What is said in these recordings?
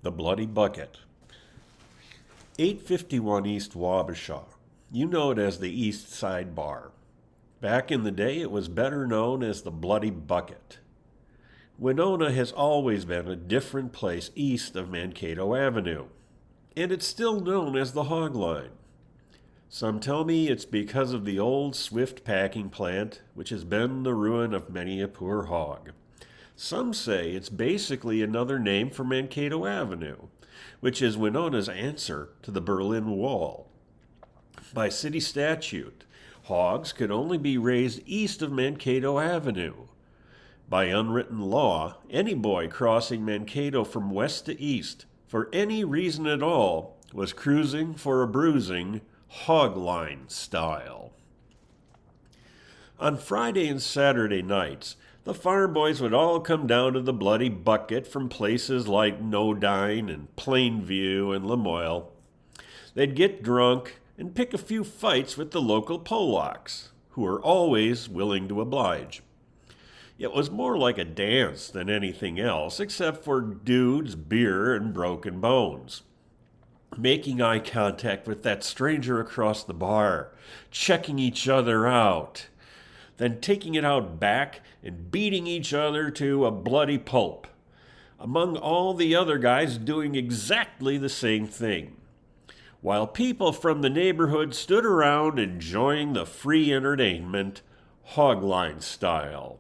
The Bloody Bucket. 851 East Wabasha. You know it as the East Side Bar. Back in the day, it was better known as the Bloody Bucket. Winona has always been a different place east of Mankato Avenue, and it's still known as the Hogline. Some tell me it's because of the old Swift packing plant, which has been the ruin of many a poor hog. Some say it's basically another name for Mankato Avenue, which is Winona's answer to the Berlin Wall. By city statute, hogs could only be raised east of Mankato Avenue. By unwritten law, any boy crossing Mankato from west to east, for any reason at all, was cruising for a bruising, Hogline style. On Friday and Saturday nights, the farm boys would all come down to the Bloody Bucket from places like Nodine and Plainview and Lamoille. They'd get drunk and pick a few fights with the local Polacks, who were always willing to oblige. It was more like a dance than anything else, except for dudes, beer, and broken bones. Making eye contact with that stranger across the bar, checking each other out, then taking it out back and beating each other to a bloody pulp, among all the other guys doing exactly the same thing, while people from the neighborhood stood around enjoying the free entertainment, Hogline style.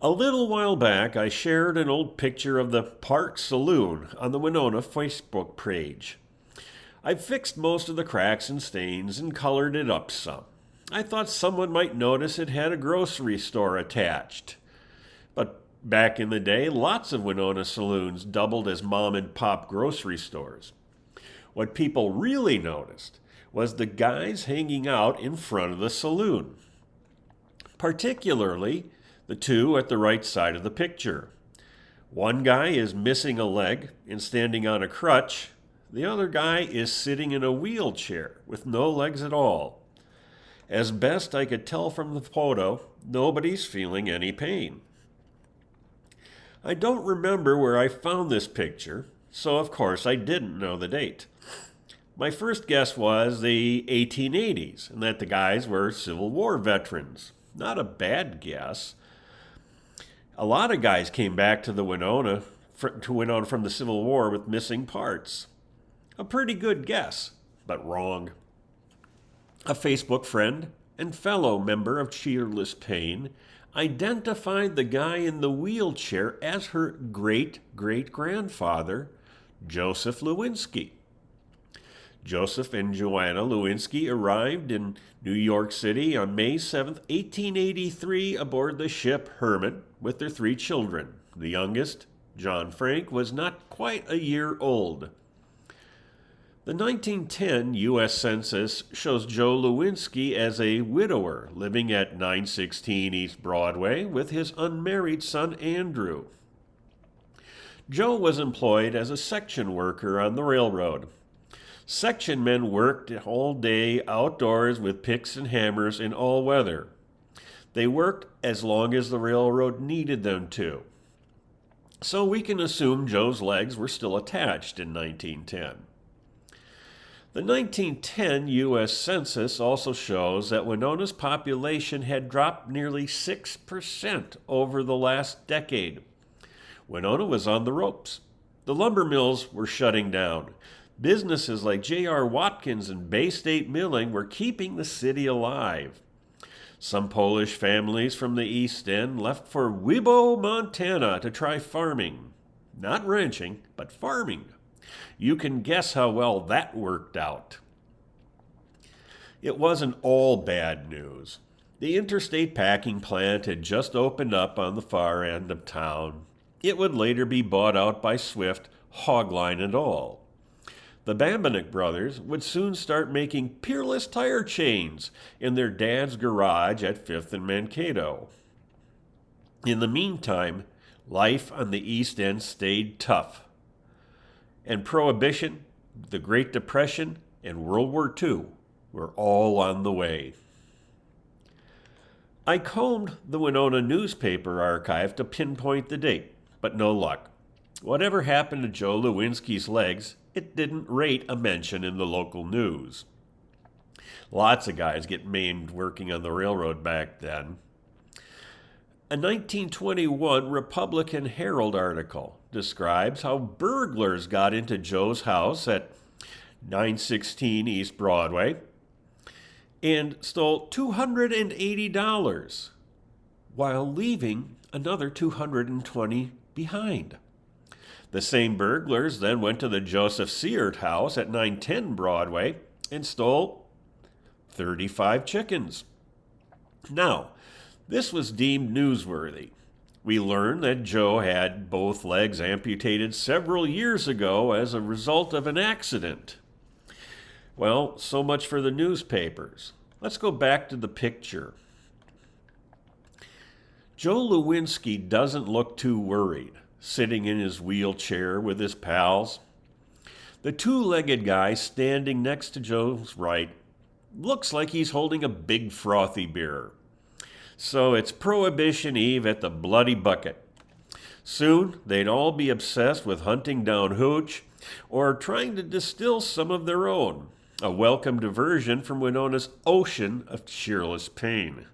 A little while back, I shared an old picture of the Park Saloon on the Winona Facebook page. I fixed most of the cracks and stains and colored it up some. I thought someone might notice it had a grocery store attached. But back in the day, lots of Winona saloons doubled as mom-and-pop grocery stores. What people really noticed was the guys hanging out in front of the saloon, particularly the two at the right side of the picture. One guy is missing a leg and standing on a crutch. The other guy is sitting in a wheelchair with no legs at all. As best I could tell from the photo, nobody's feeling any pain. I don't remember where I found this picture, so of course I didn't know the date. My first guess was the 1880s, and that the guys were Civil War veterans. Not a bad guess. A lot of guys came back to Winona from the Civil War with missing parts. A pretty good guess, but wrong. A Facebook friend and fellow member of Cheerless Pain identified the guy in the wheelchair as her great-great-grandfather, Joseph Lewinsky. Joseph and Joanna Lewinsky arrived in New York City on May 7, 1883, aboard the ship Herman with their 3 children. The youngest, John Frank, was not quite a year old. The 1910 U.S. Census shows Joe Lewinsky as a widower living at 916 East Broadway with his unmarried son Andrew. Joe was employed as a section worker on the railroad. Section men worked all day outdoors with picks and hammers in all weather. They worked as long as the railroad needed them to. So we can assume Joe's legs were still attached in 1910. The 1910 U.S. Census also shows that Winona's population had dropped nearly 6% over the last decade. Winona was on the ropes. The lumber mills were shutting down. Businesses like J.R. Watkins and Bay State Milling were keeping the city alive. Some Polish families from the East End left for Wibo, Montana to try farming. Not ranching, but farming. You can guess how well that worked out. It wasn't all bad news. The interstate packing plant had just opened up on the far end of town. It would later be bought out by Swift, Hogline and all. The Bambenek brothers would soon start making Peerless tire chains in their dad's garage at 5th and Mankato. In the meantime, life on the East End stayed tough. And Prohibition, the Great Depression, and World War II were all on the way. I combed the Winona newspaper archive to pinpoint the date, but no luck. Whatever happened to Joe Lewinsky's legs, it didn't rate a mention in the local news. Lots of guys get maimed working on the railroad back then. A 1921 Republican Herald article describes how burglars got into Joe's house at 916 East Broadway and stole $280 while leaving another $220 behind. The same burglars then went to the Joseph Seart house at 910 Broadway and stole 35 chickens. Now, this was deemed newsworthy. We learned that Joe had both legs amputated several years ago as a result of an accident. Well, so much for the newspapers. Let's go back to the picture. Joe Lewinsky doesn't look too worried, sitting in his wheelchair with his pals. The two-legged guy standing next to Joe's right looks like he's holding a big frothy beer. So it's Prohibition Eve at the Bloody Bucket. Soon they'd all be obsessed with hunting down hooch or trying to distill some of their own, a welcome diversion from Winona's ocean of cheerless pain.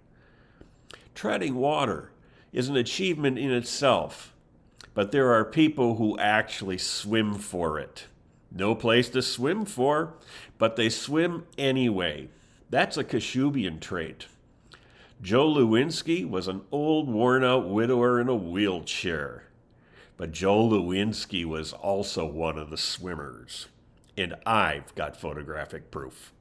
Treading water is an achievement in itself, but there are people who actually swim for it. No place to swim for, but they swim anyway. That's a Kashubian trait. Joe Lewinsky was an old, worn-out widower in a wheelchair. But Joe Lewinsky was also one of the swimmers. And I've got photographic proof.